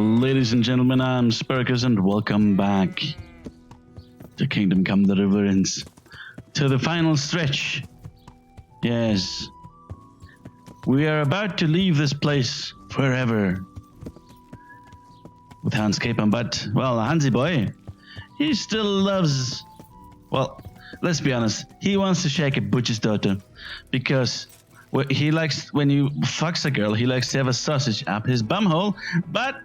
Ladies and gentlemen, I'm Sparrowcus and welcome back to Kingdom Come Deliverance. To the final stretch. Yes. We are about to leave this place forever. With Hans Capon, but, well, Hansy boy, he still loves... Well, let's be honest, he wants to shake a butcher's daughter. Because he likes, when you fucks a girl, he likes to have a sausage up his bumhole, but...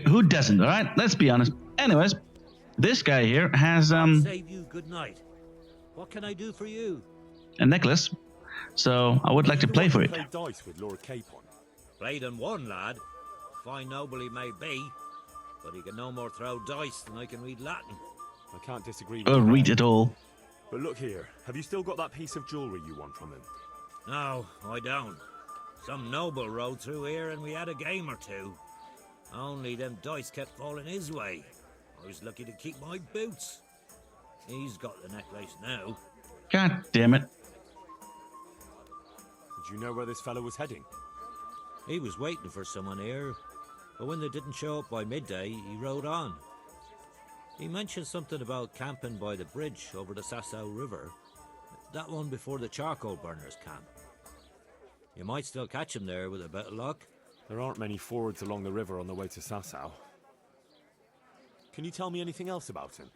who doesn't, alright? Let's be honest. Anyways, this guy here has, Save you, good night. What can I do for you? a necklace. So, I would like to play for it. Play dice with Laura Capon. Played and won, lad. Fine noble he may be, but he can no more throw dice than I can read Latin. I can't disagree with Or you. read it all. But look here, have you still got that piece of jewellery you won from him? No, I don't. Some noble rode through here and we had a game or two. Only them dice kept falling his way. I was lucky to keep my boots. He's got the necklace now. God damn it. Did you know where this fellow was heading? He was waiting for someone here, but when they didn't show up by midday, he rode on. He mentioned something about camping by the bridge over the Sasau River. That one before the charcoal burners camp. You might still catch him there with a bit of luck. There aren't many fords along the river on the way to Sasau. Can you tell me anything else about him?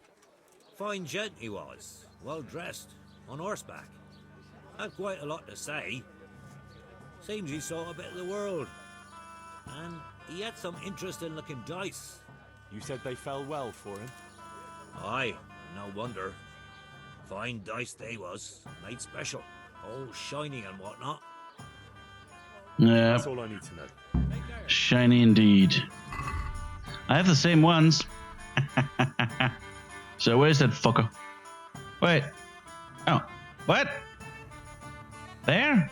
Fine gent he was, well dressed, on horseback. Had quite a lot to say. Seems he saw a bit of the world. And he had some interesting looking dice. You said they fell well for him? Aye, no wonder. Fine dice they was, made special. All shiny and whatnot. Yeah, That's all I need to know. shiny indeed. I have the same ones. So where's that fucker? Wait. Oh, what? There?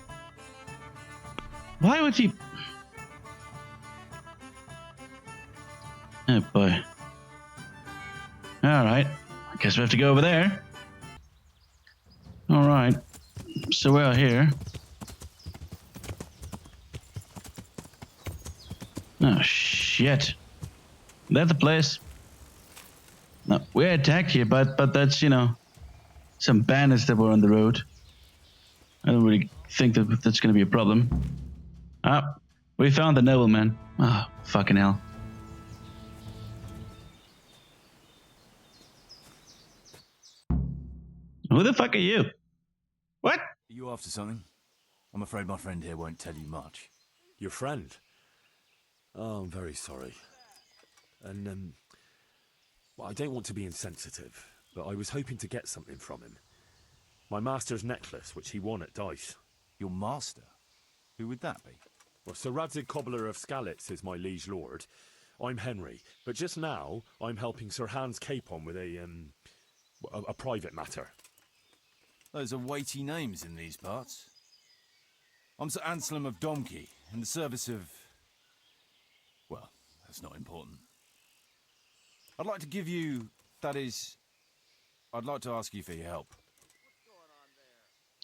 Why would he... Oh boy. Alright. I guess we have to go over there. Alright. So we're out here. Oh shit. That's the place. No, we're attacked here, but that's, you know, some bandits that were on the road. I don't really think that that's going to be a problem. Ah, we found the nobleman. Ah, fucking hell. Who the fuck are you? What? Are you after something? I'm afraid my friend here won't tell you much. Your friend? Oh, I'm very sorry. And, well, I don't want to be insensitive, but I was hoping to get something from him. My master's necklace, which he won at dice. Your master? Who would that be? Well, Sir Radzig Cobbler of Skalitz is my liege lord. I'm Henry, but just now I'm helping Sir Hans Capon with a private matter. Those are weighty names in these parts. I'm Sir Anselm of Domkey, in the service of... Well, that's not important. I'd like to give you... That is... I'd like to ask you for your help.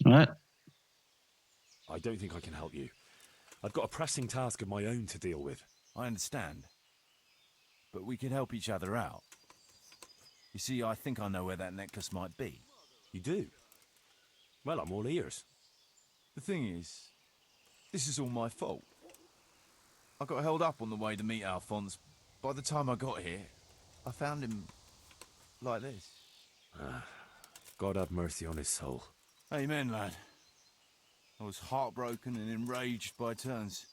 What? I don't think I can help you. I've got a pressing task of my own to deal with. I understand. But we can help each other out. You see, I think I know where that necklace might be. You do? Well, I'm all ears. The thing is, this is all my fault. I got held up on the way to meet Alphonse. By the time I got here, I found him like this. God have mercy on his soul. Amen, lad. I was heartbroken and enraged by turns,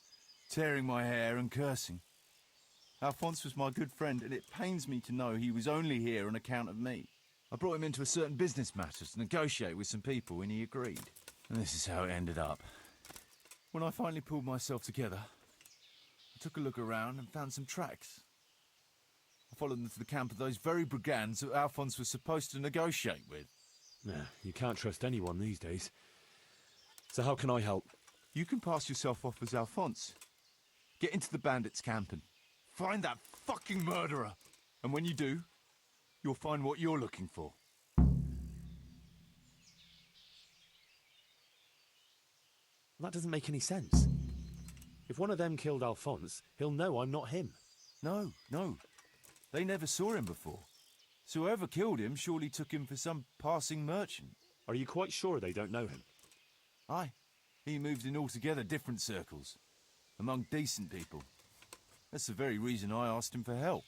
tearing my hair and cursing. Alphonse was my good friend, and it pains me to know he was only here on account of me. I brought him into a certain business matter to negotiate with some people, and he agreed. And this is how it ended up. When I finally pulled myself together, I took a look around and found some tracks. I followed them to the camp of those very brigands that Alphonse was supposed to negotiate with. Yeah, you can't trust anyone these days. So how can I help? You can pass yourself off as Alphonse. Get into the bandits' camp and find that fucking murderer. And when you do, you'll find what you're looking for. That doesn't make any sense. If one of them killed Alphonse, he'll know I'm not him. No. They never saw him before. So whoever killed him surely took him for some passing merchant. Are you quite sure they don't know him? Aye. He moved in altogether different circles, among decent people. That's the very reason I asked him for help.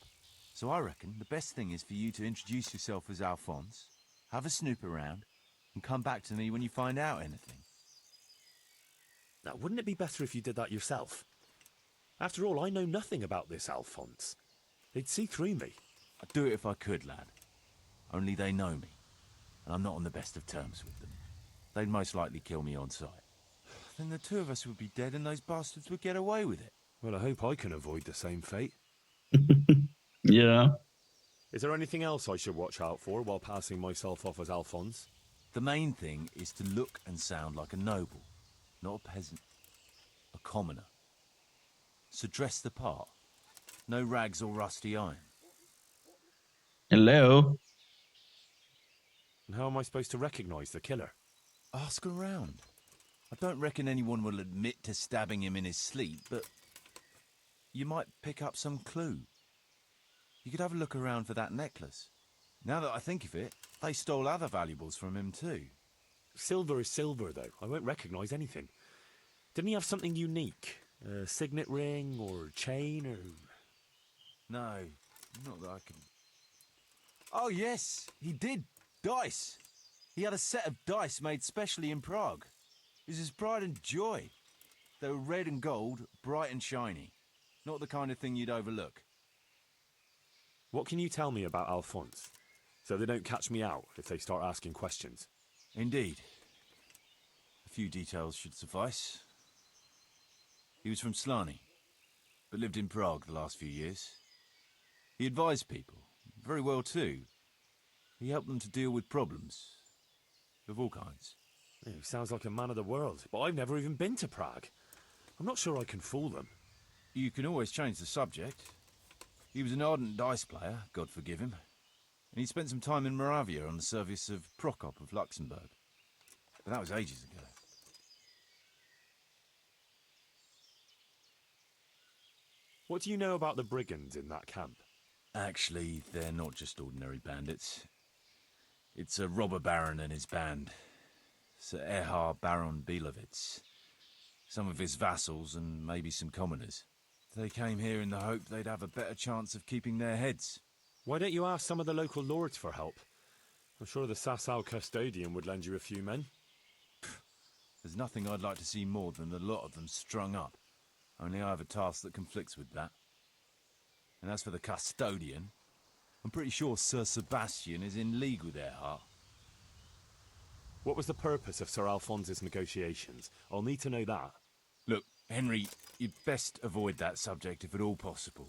So I reckon the best thing is for you to introduce yourself as Alphonse, have a snoop around, and come back to me when you find out anything. Now, wouldn't it be better if you did that yourself? After all, I know nothing about this Alphonse. They'd see through me. I'd do it if I could, lad. Only they know me, and I'm not on the best of terms with them. They'd most likely kill me on sight. Then the two of us would be dead and those bastards would get away with it. Well, I hope I can avoid the same fate. Yeah. Is there anything else I should watch out for while passing myself off as Alphonse? The main thing is to look and sound like a noble, not a peasant, a commoner. So dress the part. No rags or rusty iron. Hello. And how am I supposed to recognize the killer? Ask around. I don't reckon anyone will admit to stabbing him in his sleep, but you might pick up some clue. You could have a look around for that necklace. Now that I think of it, they stole other valuables from him too. Silver is silver, though. I won't recognize anything. Didn't he have something unique? A signet ring or chain or... No, not that I can... Oh yes, he did. Dice. He had a set of dice made specially in Prague. It was his pride and joy. They were red and gold, bright and shiny. Not the kind of thing you'd overlook. What can you tell me about Alphonse, so they don't catch me out if they start asking questions? Indeed. A few details should suffice. He was from Slani, but lived in Prague the last few years. He advised people, very well too. He helped them to deal with problems, of all kinds. Yeah, he sounds like a man of the world, but I've never even been to Prague. I'm not sure I can fool them. You can always change the subject. He was an ardent dice player, God forgive him. And he spent some time in Moravia on the service of Prokop of Luxembourg. But that was ages ago. What do you know about the brigands in that camp? Actually, they're not just ordinary bandits. It's a robber baron and his band. Sir Erhard Baron Bielowitz. Some of his vassals and maybe some commoners. They came here in the hope they'd have a better chance of keeping their heads. Why don't you ask some of the local lords for help? I'm sure the Sasau custodian would lend you a few men. There's nothing I'd like to see more than the lot of them strung up. Only I have a task that conflicts with that. And as for the custodian, I'm pretty sure Sir Sebastian is in league with Erhard. What was the purpose of Sir Alphonse's negotiations? I'll need to know that. Look, Henry, you'd best avoid that subject if at all possible.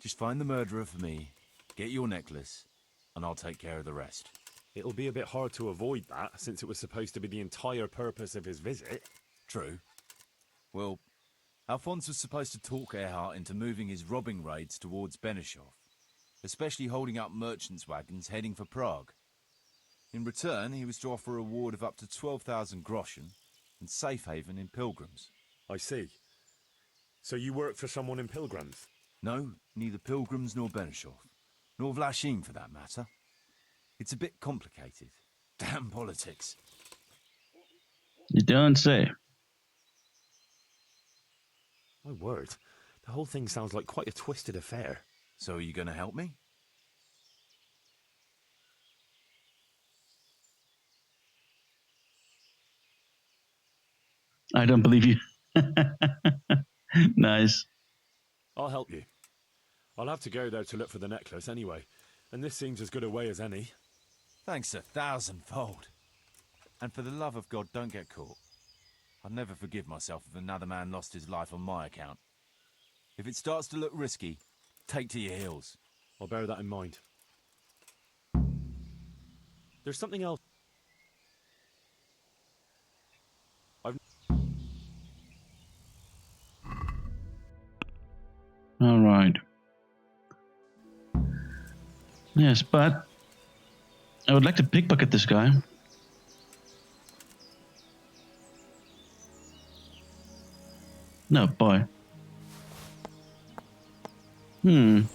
Just find the murderer for me, get your necklace, and I'll take care of the rest. It'll be a bit hard to avoid that, since it was supposed to be the entire purpose of his visit. True. Well, Alphonse was supposed to talk Erhard into moving his robbing raids towards Benishov, especially holding up merchants' wagons heading for Prague. In return, he was to offer a reward of up to 12,000 groschen and safe haven in Pilgrims. I see. So you work for someone in Pilgrims? No, neither Pilgrims nor Benishov, nor Vlachim for that matter. It's a bit complicated. Damn politics. You don't say. My word, the whole thing sounds like quite a twisted affair. So are you going to help me? I don't believe you. Nice. I'll help you. I'll have to go there to look for the necklace anyway, and this seems as good a way as any. Thanks 1,000-fold. And for the love of God, don't get caught. I'd never forgive myself if another man lost his life on my account. If it starts to look risky, take to your heels. I'll bear that in mind. There's something else. All right. Yes, but I would like to pickpocket this guy. No, boy. He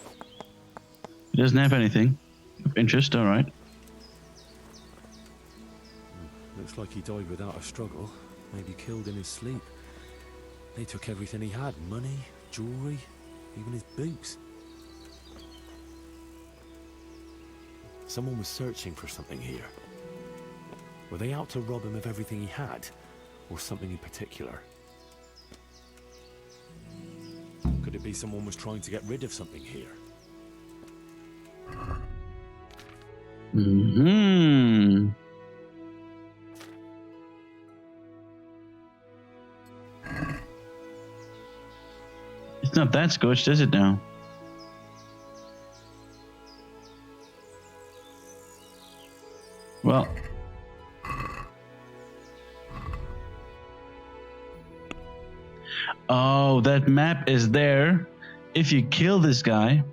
doesn't have anything of interest, alright. Looks like he died without a struggle. Maybe killed in his sleep. They took everything he had. Money, jewellery, even his boots. Someone was searching for something here. Were they out to rob him of everything he had? Or something in particular? Could it be someone was trying to get rid of something here? It's not that scorched, is it now? Well. Oh, that map is there if you kill this guy.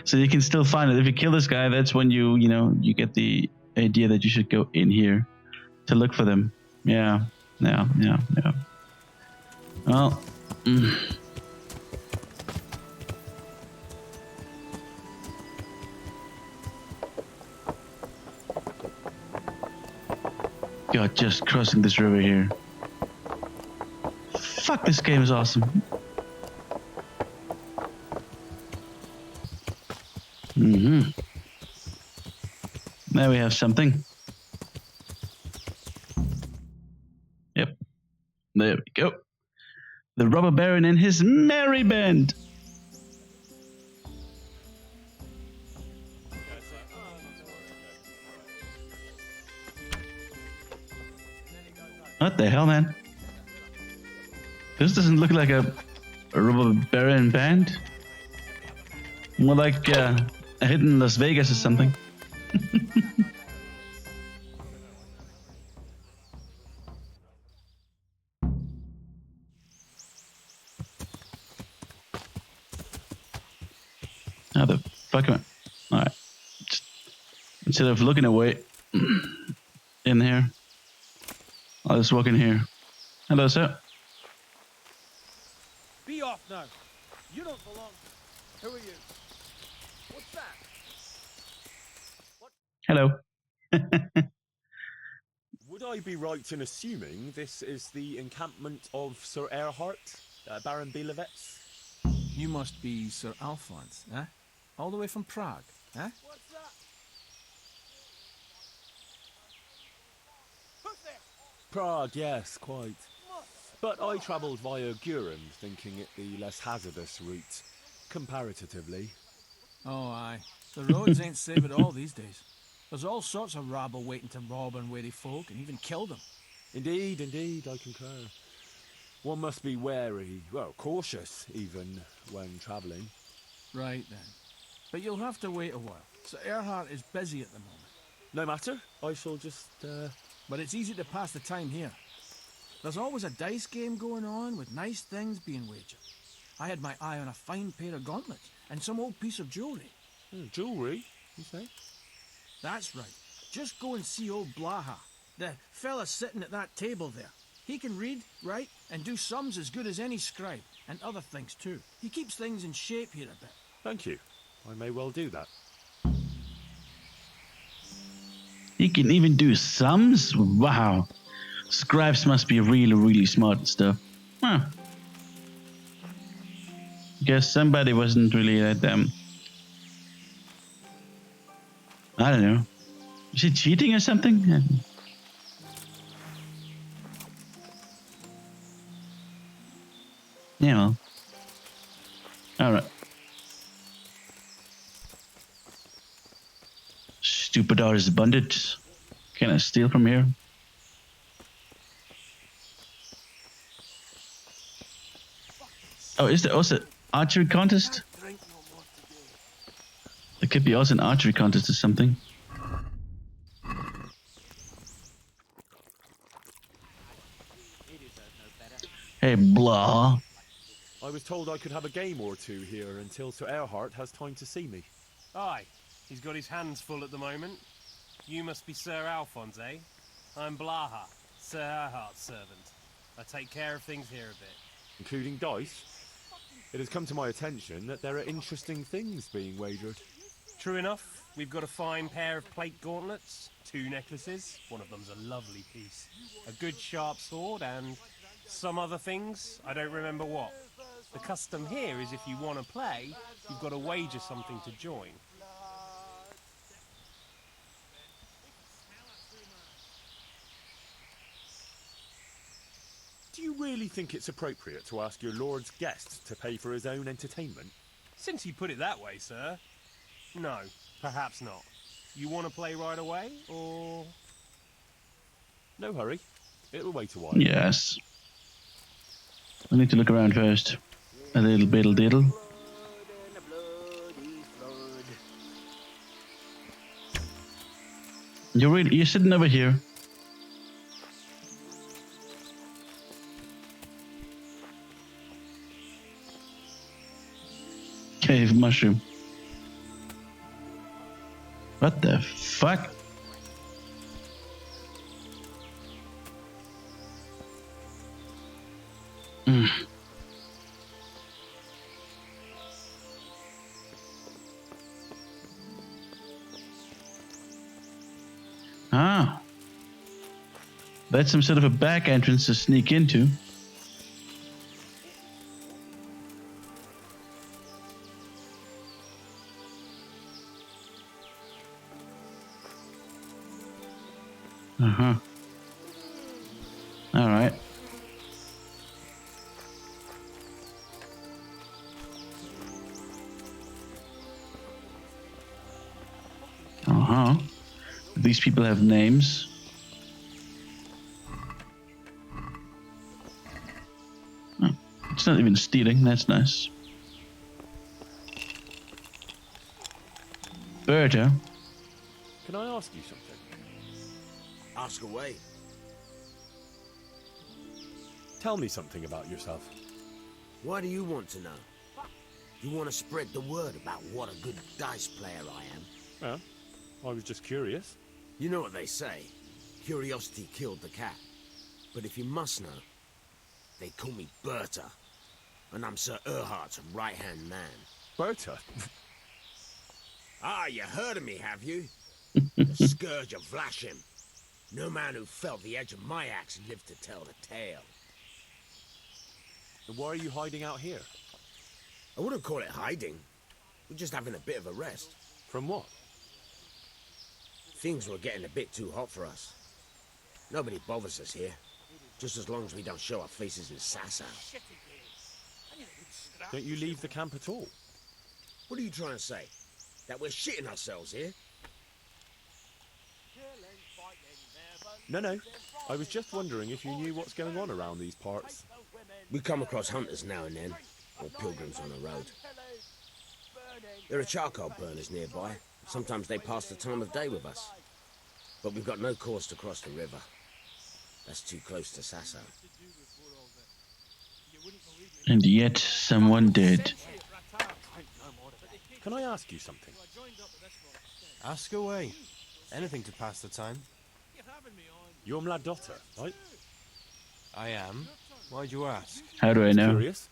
So you can still find it. If you kill this guy, that's when you get the idea that you should go in here to look for them. Yeah. Well. God, just crossing this river here. Fuck, this game is awesome. There we have something. Yep. There we go. The robber baron and his merry band. What the hell, man? This doesn't look like a robber baron band. More like a hit in Las Vegas or something. How the fuck am I? Alright. Instead of looking away in here, I'll just walk in here. Hello, sir. Be off now. You don't belong. Who are you? What's that? Hello. Would I be right in assuming this is the encampment of Sir Erhard, Baron Bielewitz? You must be Sir Alphonse, eh? All the way from Prague, eh? What's that? Who's there? Prague, yes, quite. But I travelled via Gurum, thinking it the less hazardous route, comparatively. Oh, aye. The roads ain't safe at all these days. There's all sorts of rabble waiting to rob unwary folk and even kill them. Indeed, I concur. One must be wary, well, cautious even, when travelling. Right then. But you'll have to wait a while. Sir Erhard is busy at the moment. No matter, I shall just, But it's easy to pass the time here. There's always a dice game going on with nice things being wagered. I had my eye on a fine pair of gauntlets and some old piece of jewellery. Jewellery, you say? That's right. Just go and see old Blaha, the fella sitting at that table there. He can read, write, and do sums as good as any scribe, and other things too. He keeps things in shape here a bit. Thank you. I may well do that. He can even do sums? Wow. Scribes must be really, really smart and stuff. Huh. Guess somebody wasn't really at them. I don't know. Is he cheating or something? Yeah, well. Alright. Stupid artist bandits. Can I steal from here? Oh, is there also archery contest? There could be also an archery contest or something. Hey, blah. I was told I could have a game or two here until Sir Erhard has time to see me. Aye, he's got his hands full at the moment. You must be Sir Alphonse, eh? I'm Blaha, Sir Erhard's servant. I take care of things here a bit. Including dice? It has come to my attention that there are interesting things being wagered. True enough, we've got a fine pair of plate gauntlets, 2 necklaces, one of them's a lovely piece, a good sharp sword, and some other things, I don't remember what. The custom here is if you want to play, you've got to wager something to join. Do you really think it's appropriate to ask your lord's guest to pay for his own entertainment? Since you put it that way, sir. No, perhaps not. You want to play right away, or...? No hurry. It'll wait a while. Yes. I need to look around first. A little biddle diddle. You're sitting over here. Cave mushroom. What the fuck? Ah. That's some sort of a back entrance to sneak into. Uh-huh. All right. Uh-huh. These people have names. Oh, it's not even stealing. That's nice. Berta. Can I ask you something? Ask away. Tell me something about yourself. Why do you want to know? You want to spread the word about what a good dice player I am? Well, I was just curious. You know what they say. Curiosity killed the cat. But if you must know, they call me Berta. And I'm Sir Erhardt's right-hand man. Berta? Ah, you heard of me, have you? The Scourge of Vlashim. No man who felt the edge of my axe lived to tell the tale. And why are you hiding out here? I wouldn't call it hiding. We're just having a bit of a rest. From what? Things were getting a bit too hot for us. Nobody bothers us here. Just as long as we don't show our faces in Sasau. Don't you leave the camp at all? What are you trying to say? That we're shitting ourselves here? No. I was just wondering if you knew what's going on around these parts. We come across hunters now and then, or pilgrims on the road. There are charcoal burners nearby. Sometimes they pass the time of day with us. But we've got no cause to cross the river. That's too close to Sasau. And yet someone did. Can I ask you something? Ask away. Anything to pass the time. You're Mladotter, right? I am. Why'd you ask? How do I know? Curious.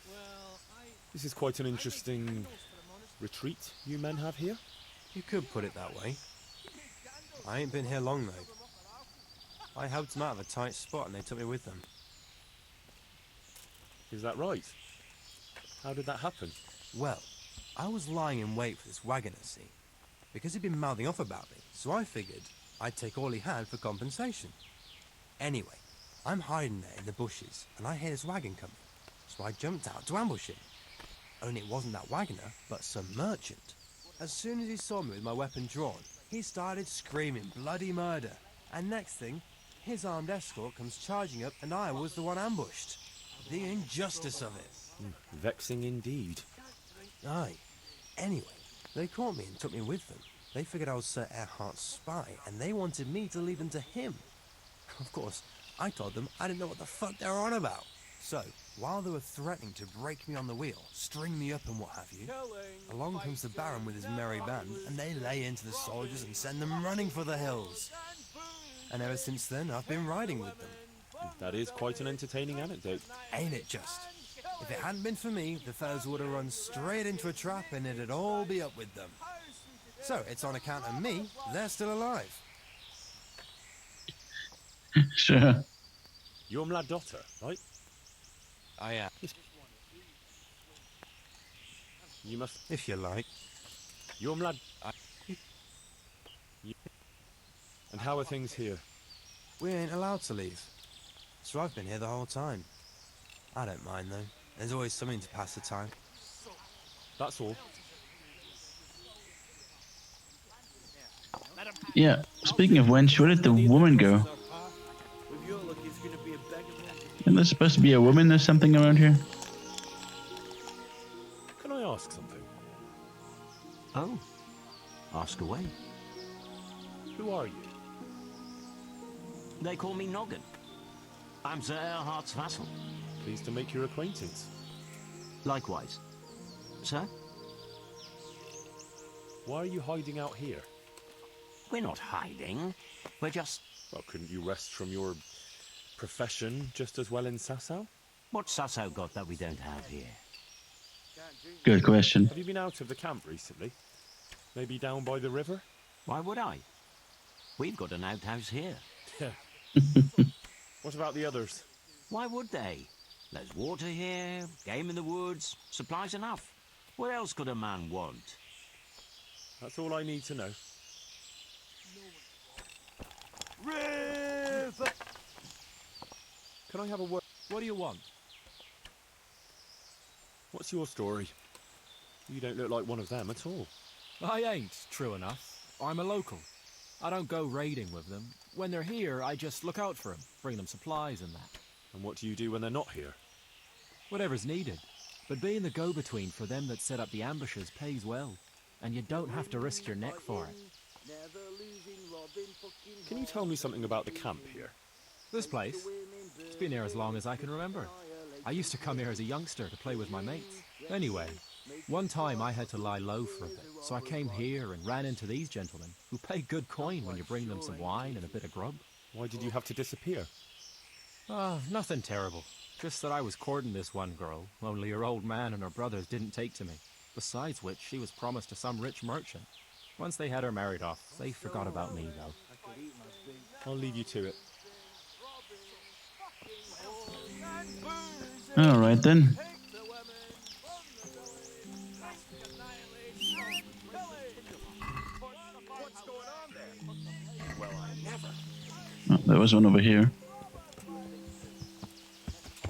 This is quite an interesting retreat you men have here. You could put it that way. I ain't been here long, though. I helped them out of a tight spot and they took me with them. Is that right? How did that happen? Well, I was lying in wait for this wagoner, see? Because he'd been mouthing off about me, so I figured I'd take all he had for compensation. Anyway, I'm hiding there in the bushes, and I hear this wagon coming, so I jumped out to ambush him. Only it wasn't that wagoner, but some merchant. As soon as he saw me with my weapon drawn, he started screaming bloody murder, and next thing, his armed escort comes charging up, and I was the one ambushed. The injustice of it. Vexing indeed. Aye. Anyway, they caught me and took me with them. They figured I was Sir Erhardt's spy, and they wanted me to lead them to him. Of course, I told them I didn't know what the fuck they were on about. So, while they were threatening to break me on the wheel, string me up and what have you, along comes the Baron with his merry band, and they lay into the soldiers and send them running for the hills. And ever since then, I've been riding with them. That is quite an entertaining anecdote. Ain't it just? If it hadn't been for me, the fellas would have run straight into a trap and it'd all be up with them. So, it's on account of me they're still alive. Sure. You're my daughter, right? I am. You must... If you like. You're my... And how are things here? We ain't allowed to leave. So I've been here the whole time. I don't mind though. There's always something to pass the time. That's all. Yeah, speaking of wench, where did the woman go? Isn't there supposed to be a woman or something around here? Can I ask something? Oh, ask away. Who are you? They call me Noggin. I'm Sir Erhard's vassal. Pleased to make your acquaintance. Likewise. Sir? Why are you hiding out here? We're not hiding. We're just... Well, couldn't you rest from your profession just as well in Sasau? What's Sasau got that we don't have here? Good question. Have you been out of the camp recently? Maybe down by the river? Why would I? We've got an outhouse here. What about the others? Why would they? There's water here, game in the woods, supplies enough. What else could a man want? That's all I need to know. River! Can I have a word? What do you want? What's your story? You don't look like one of them at all. I ain't, true enough. I'm a local. I don't go raiding with them. When they're here, I just look out for them, bring them supplies and that. And what do you do when they're not here? Whatever's needed. But being the go-between for them that set up the ambushes pays well. And you don't have to risk your neck for it. Can you tell me something about the camp here? This place? It's been here as long as I can remember. I used to come here as a youngster to play with my mates. Anyway, one time I had to lie low for a bit, so I came here and ran into these gentlemen, who pay good coin when you bring them some wine and a bit of grub. Why did you have to disappear? Nothing terrible. Just that I was courting this one girl, only her old man and her brothers didn't take to me. Besides which, she was promised to some rich merchant. Once they had her married off, they forgot about me, though. I'll leave you to it. Alright then. Oh, there was one over here.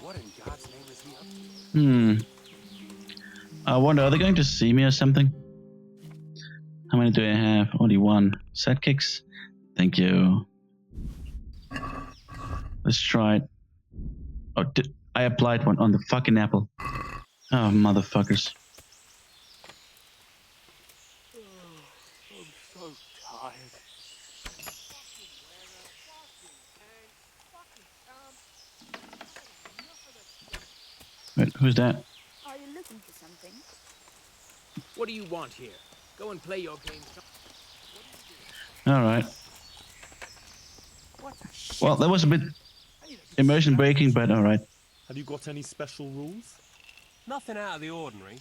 What in God's name is he up to? I wonder, are they going to see me or something? How many do I have? Only one. Sidekicks? Thank you. Let's try it. Oh, I applied one on the fucking apple. Oh, motherfuckers. I'm so tired. Wait, who's that? Are you looking for something? What do you want here? Go and play your game. Alright. Well, that was a bit immersion breaking, but alright. Have you got any special rules? Nothing out of the ordinary.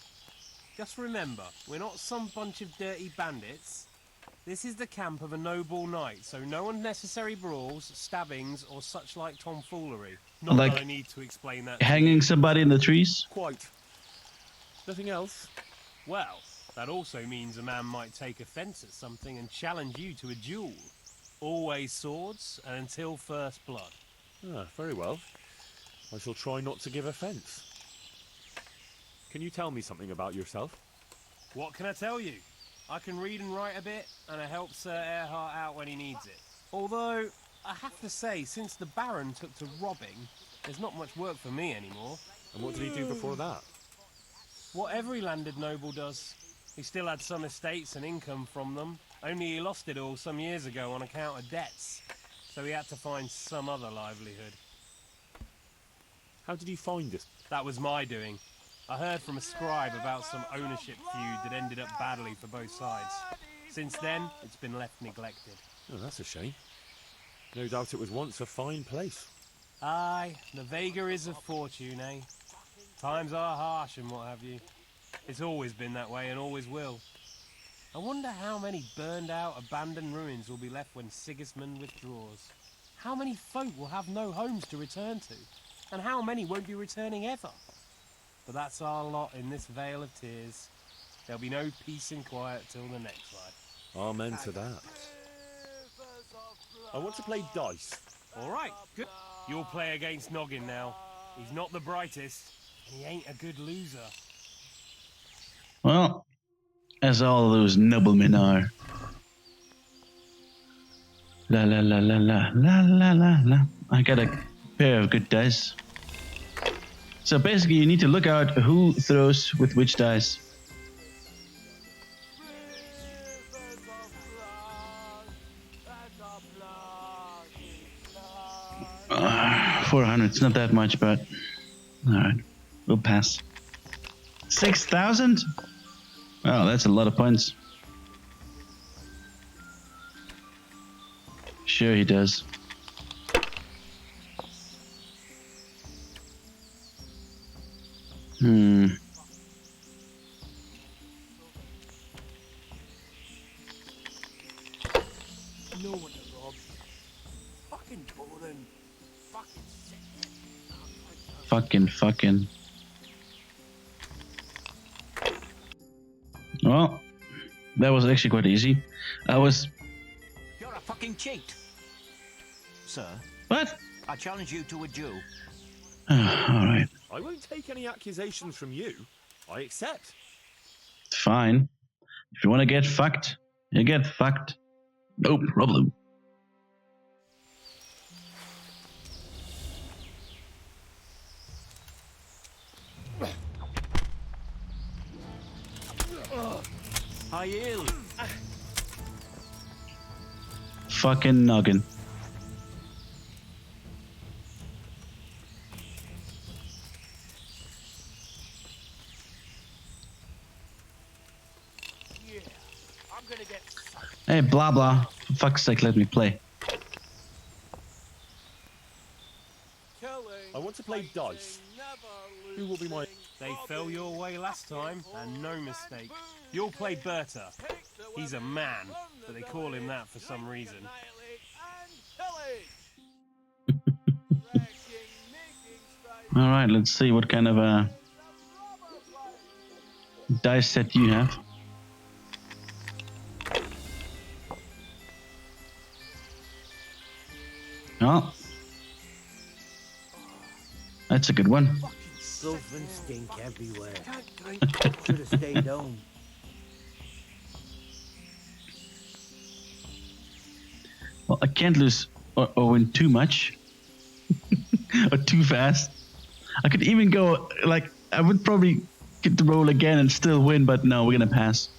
Just remember, we're not some bunch of dirty bandits. This is the camp of a noble knight, so no unnecessary brawls, stabbings, or such like tomfoolery. Not Like that I need to explain that. hanging somebody in the trees? Quite. Nothing else? Well, that also means a man might take offence at something and challenge you to a duel. Always swords, and until first blood. Ah, very well. I shall try not to give offence. Can you tell me something about yourself? What can I tell you? I can read and write a bit, and I help Sir Erhard out when he needs it. Although, I have to say, since the Baron took to robbing, there's not much work for me anymore. And what did he do before that? What every landed noble does. He still had some estates and income from them, only he lost it all some years ago on account of debts. So he had to find some other livelihood. How did you find this? That was my doing. I heard from a scribe about some ownership feud that ended up badly for both sides. Since then, it's been left neglected. Oh, that's a shame. No doubt it was once a fine place. Aye, the Vega is a fortune, eh? Times are harsh and what have you. It's always been that way and always will. I wonder how many burned out, abandoned ruins will be left when Sigismund withdraws. How many folk will have no homes to return to? And how many won't be returning ever? But that's our lot in this vale of tears. There'll be no peace and quiet till the next life. Amen to that. I want to play dice. All right, good. You'll play against Noggin now. He's not the brightest, and he ain't a good loser. Well, as all those noblemen are. La la la la la la la la la. I got a pair of good dice. So basically, you need to look out who throws with which dice. 400, it's not that much, but alright, we'll pass. 6,000? Wow, that's a lot of points. Sure he does. Hmm. No one to rob. Fucking boring. Fucking sick. Fucking. Well, that was actually quite easy. You're a fucking cheat. Sir, What? I challenge you to a duel. Alright, I won't take any accusations from you. I accept. fine. If you want to get fucked, you get fucked. No problem. I yield. Fucking noggin. Yeah, I'm gonna get. Hey, blah blah. For fuck's sake, let me play. I want to play dice. Who will be my... They fell your way last time, and no mistake. You'll play Berta. He's a man, but they call him that for some reason. Alright, let's see what kind of a dice set you have. Oh. That's a good one. Filth and stink everywhere. Should have stayed home. Well, I can't lose or win too much. Or too fast. I could even go, like, I would probably get to roll again and still win, but no, we're gonna pass.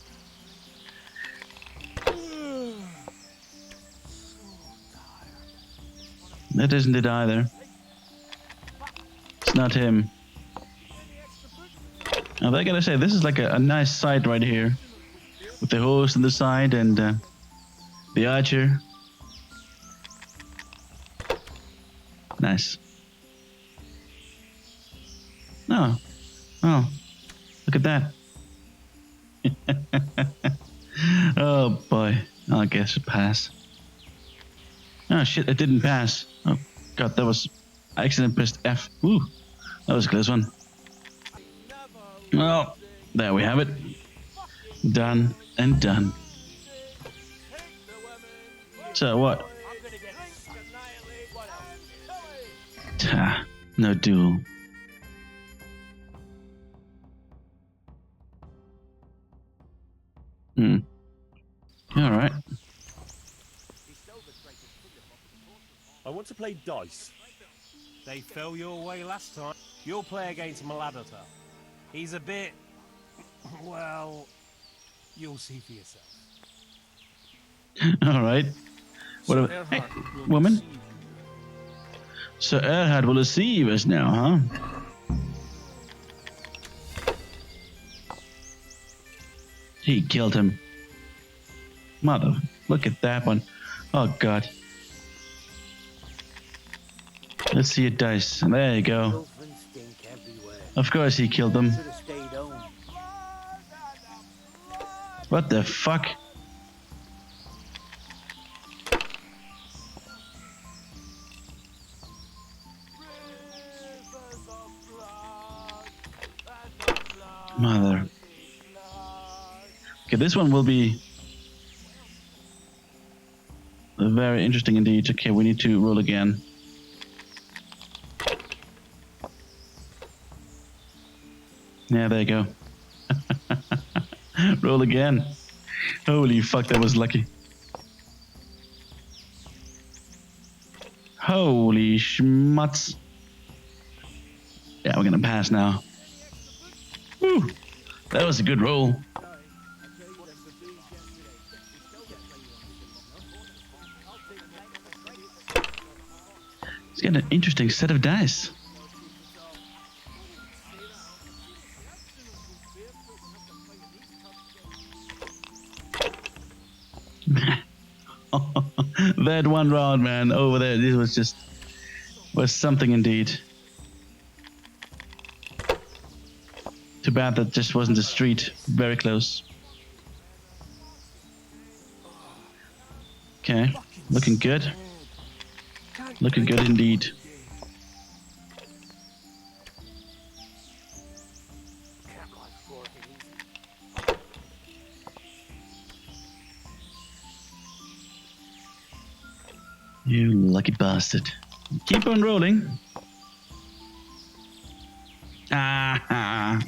That isn't it either. It's not him. Now, I gotta say, this is like a nice sight right here. With the host on the side and the archer. Nice. Oh. Oh. Look at that. Oh boy. I guess it passed. Oh shit, it didn't pass. Oh god, that was... I accidentally pressed F. Ooh. That was a close one. Well, there we have it. Done and done. So what? No duel. Alright. I want to play dice. They fell your way last time. You'll play against Maladota. He's a bit... well... you'll see for yourself. Alright. What hey, woman? Sir Erhard will deceive us now, huh? He killed him. Mother, look at that one. Oh god. Let's see your dice. There you go. Of course he killed them. What the fuck? Mother. Okay, this one will be very interesting indeed. Okay, we need to roll again. Yeah, there you go. Roll again. Holy fuck, that was lucky. Holy schmutz. Yeah, we're gonna pass now. Woo! That was a good roll. It's got an interesting set of dice. That one round, man, over there, this was something indeed. Too bad that just wasn't a street. Very close. Okay, looking good. Looking good indeed. You lucky bastard. Keep on rolling. Ah.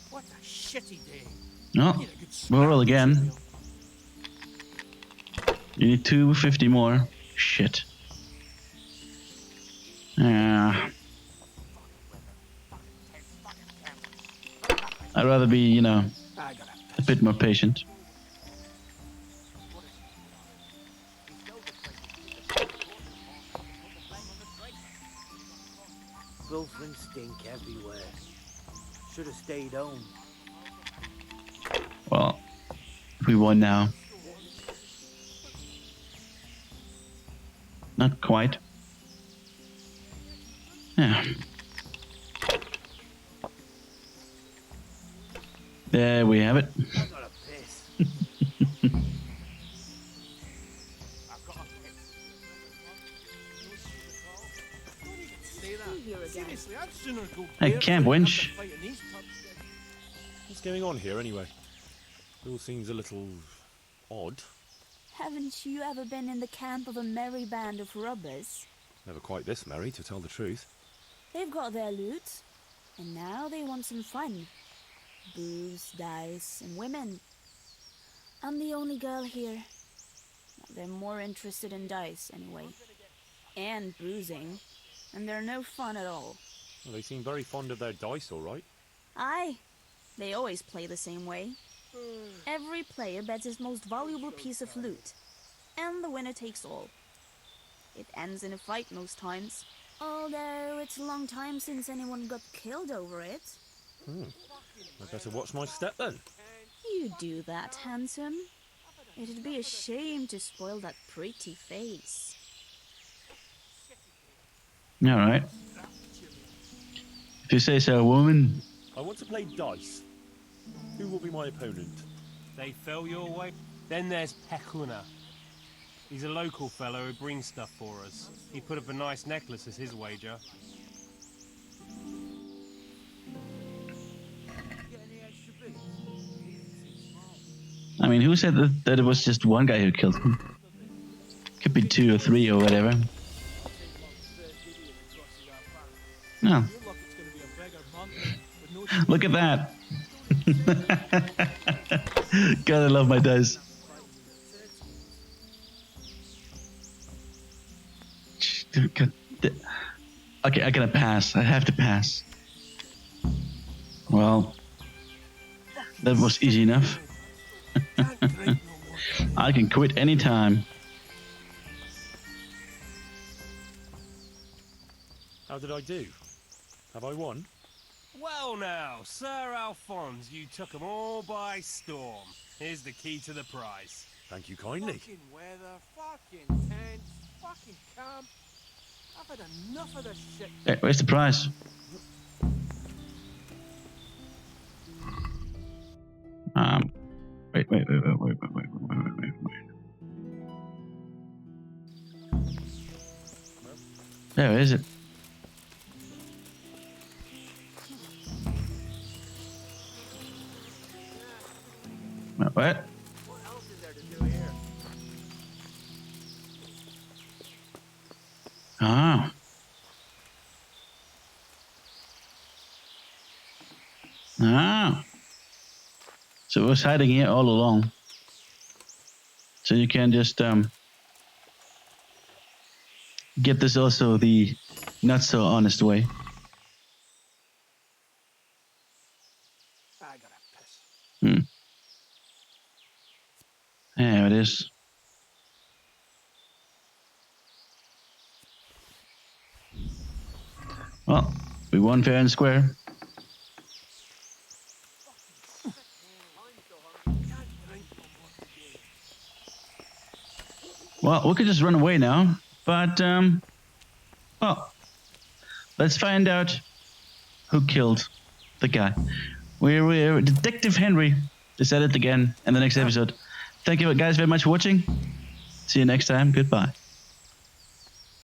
What a shitty day. No, we'll roll again. You need 250 more. Shit. I'd rather be, you know, a bit more patient. Girlfriends stink everywhere. Should have stayed home. Well, we won now. Not quite. Yeah. There we have it. I got a piss. Hey, Camp Winch. What's going on here anyway? It all seems a little odd. Haven't you ever been in the camp of a merry band of robbers? Never quite this merry, to tell the truth. They've got their loot, and now they want some fun. Booze, dice, and women. I'm the only girl here. They're more interested in dice, anyway. And boozing. And they're no fun at all. Well, they seem very fond of their dice, all right. Aye. They always play the same way. Every player bets his most valuable piece of loot. And the winner takes all. It ends in a fight most times. Although it's a long time since anyone got killed over it. I'd better watch my step then. You do that, handsome. It'd be a shame to spoil that pretty face. All right. If you say so, woman. I want to play dice. Who will be my opponent? They fell your way. Then there's Pekuna. He's a local fellow who brings stuff for us. He put up a nice necklace as his wager. I mean, who said that it was just one guy who killed him? Could be 2 or 3 or whatever. No. Look at that. God, I love my dice. Okay, I gotta pass. I have to pass. Well, that was easy enough. I can quit anytime. How did I do? Have I won? Well now, Sir Alphonse, you took 'em all by storm. Here's the key to the prize. Thank you kindly. Fucking weather, fucking tents, fucking camp. I've had enough of this shit. Hey, where's the prize? Wait. There is it. What? What else is there to do here? Ah. Ah. So it was hiding here all along. So you can just get this also the not so honest way. I gotta piss. There it is. Well, we won fair and square. Well, we could just run away now, but well, let's find out who killed the guy. We're Detective Henry. Just at it again in the next episode. Thank you guys very much for watching. See you next time. Goodbye.